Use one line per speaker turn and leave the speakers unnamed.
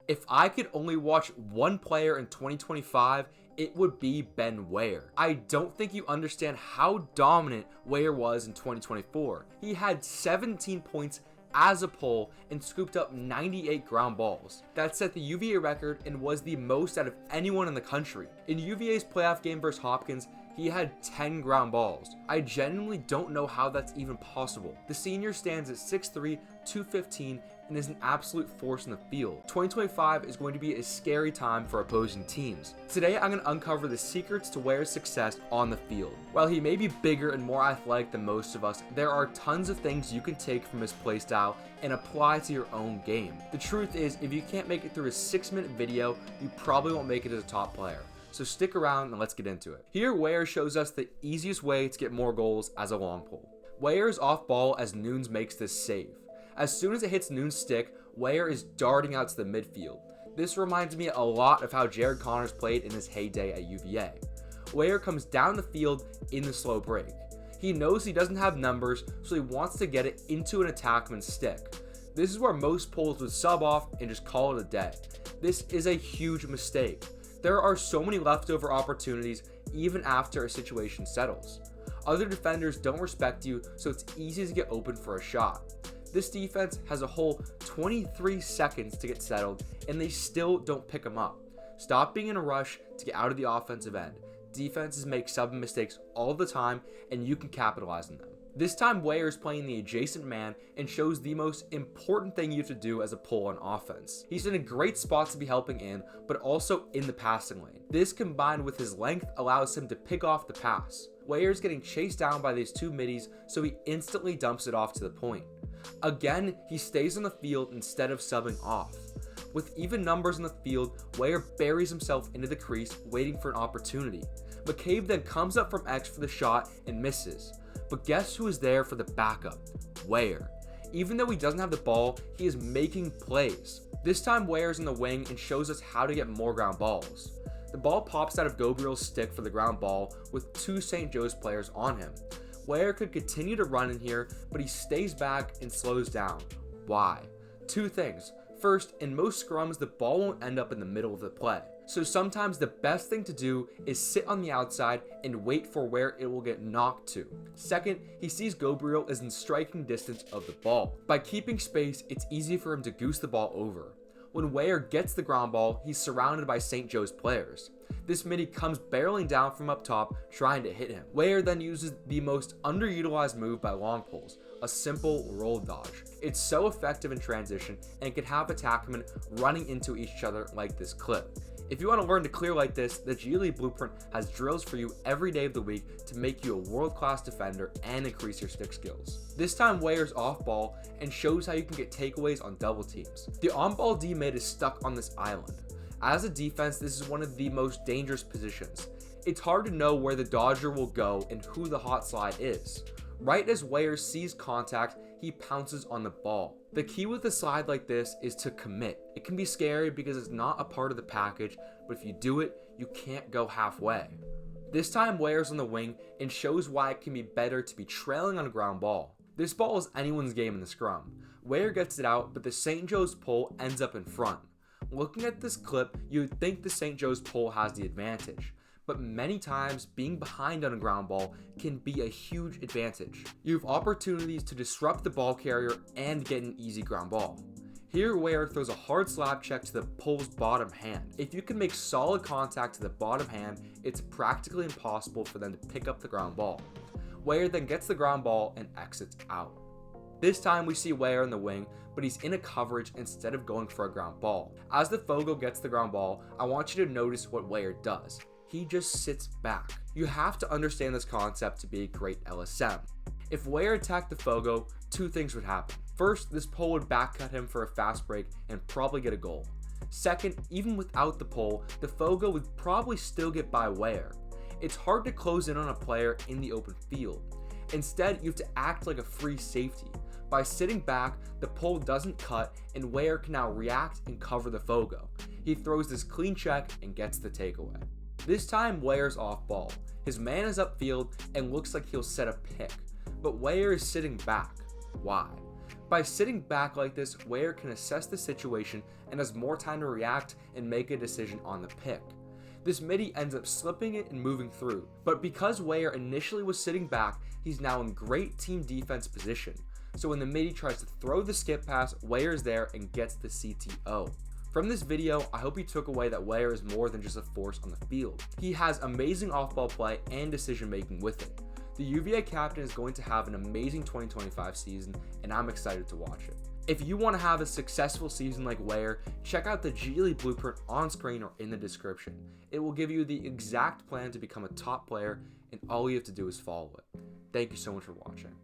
If I could only watch one player in 2025, it would be Ben Werthan. I don't think you understand how dominant Werthan was in 2024. He had 17 points as a pole and scooped up 98 ground balls. That set the UVA record and was the most out of anyone in the country. In UVA's playoff game versus Hopkins, he had 10 ground balls. I genuinely don't know how that's even possible. The senior stands at 6'3", 215, and is an absolute force in the field. 2025 is going to be a scary time for opposing teams. Today, I'm going to uncover the secrets to Werthan's success on the field. While he may be bigger and more athletic than most of us, there are tons of things you can take from his playstyle and apply to your own game. The truth is, if you can't make it through a 6-minute video, you probably won't make it as a top player. So stick around and let's get into it. Here, Werthan shows us the easiest way to get more goals as a long pole. Werthan is off ball as Nunes makes this save. As soon as it hits Nunes' stick, Werthan is darting out to the midfield. This reminds me a lot of how Jared Connors played in his heyday at UVA. Werthan comes down the field in the slow break. He knows he doesn't have numbers, so he wants to get it into an attackman's stick. This is where most poles would sub off and just call it a day. This is a huge mistake. There are so many leftover opportunities even after a situation settles. Other defenders don't respect you, so it's easy to get open for a shot. This defense has a whole 23 seconds to get settled, and they still don't pick them up. Stop being in a rush to get out of the offensive end. Defenses make subbing mistakes all the time, and you can capitalize on them. This time, Werthan is playing the adjacent man and shows the most important thing you have to do as a pole on offense. He's in a great spot to be helping in, but also in the passing lane. This combined with his length allows him to pick off the pass. Werthan is getting chased down by these two middies, so he instantly dumps it off to the point. Again, he stays on the field instead of subbing off. With even numbers in the field, Werthan buries himself into the crease, waiting for an opportunity. McCabe then comes up from X for the shot and misses. But guess who is there for the backup? Werthan. Even though he doesn't have the ball, he is making plays. This time Werthan is in the wing and shows us how to get more ground balls. The ball pops out of Gabriel's stick for the ground ball with two St. Joe's players on him. Werthan could continue to run in here, but he stays back and slows down. Why? Two things. First, in most scrums, the ball won't end up in the middle of the play. So sometimes the best thing to do is sit on the outside and wait for where it will get knocked to. Second, he sees Gabriel is in striking distance of the ball. By keeping space, it's easy for him to goose the ball over. When Werthan gets the ground ball, he's surrounded by St. Joe's players. This midi comes barreling down from up top, trying to hit him. Werthan then uses the most underutilized move by long poles, a simple roll dodge. It's so effective in transition and can have attackmen running into each other like this clip. If you want to learn to clear like this, the G League Blueprint has drills for you every day of the week to make you a world-class defender and increase your stick skills. This time Werthan's off ball and shows how you can get takeaways on double teams. The on-ball D mid is stuck on this island. As a defense, this is one of the most dangerous positions. It's hard to know where the dodger will go and who the hot slide is. Right as Werthan sees contact, he pounces on the ball. The key with a slide like this is to commit. It can be scary because it's not a part of the package, but if you do it, you can't go halfway. This time Werthan's on the wing and shows why it can be better to be trailing on a ground ball. This ball is anyone's game in the scrum. Werthan gets it out, but the St. Joe's pole ends up in front. Looking at this clip, you would think the St. Joe's pole has the advantage. But many times, being behind on a ground ball can be a huge advantage. You have opportunities to disrupt the ball carrier and get an easy ground ball. Here, Werthan throws a hard slap check to the pole's bottom hand. If you can make solid contact to the bottom hand, it's practically impossible for them to pick up the ground ball. Werthan then gets the ground ball and exits out. This time we see Werthan in the wing, but he's in a coverage instead of going for a ground ball. As the Fogo gets the ground ball, I want you to notice what Werthan does. He just sits back. You have to understand this concept to be a great LSM. If Werthan attacked the Fogo, two things would happen. First, this pole would backcut him for a fast break and probably get a goal. Second, even without the pole, the Fogo would probably still get by Werthan. It's hard to close in on a player in the open field. Instead, you have to act like a free safety. By sitting back, the pole doesn't cut and Werthan can now react and cover the Fogo. He throws this clean check and gets the takeaway. This time Werthan's off ball. His man is upfield and looks like he'll set a pick, but Werthan is sitting back. Why? By sitting back like this, Weyer can assess the situation and has more time to react and make a decision on the pick. This midi ends up slipping it and moving through, but because Weyer initially was sitting back, he's now in great team defense position. So when the midi tries to throw the skip pass, Weyer's there and gets the CTO. From this video, I hope you took away that Weyer is more than just a force on the field. He has amazing off-ball play and decision making with it. The UVA captain is going to have an amazing 2025 season, and I'm excited to watch it. If you want to have a successful season like Weyer, check out the G League blueprint on screen or in the description. It will give you the exact plan to become a top player, and all you have to do is follow it. Thank you so much for watching.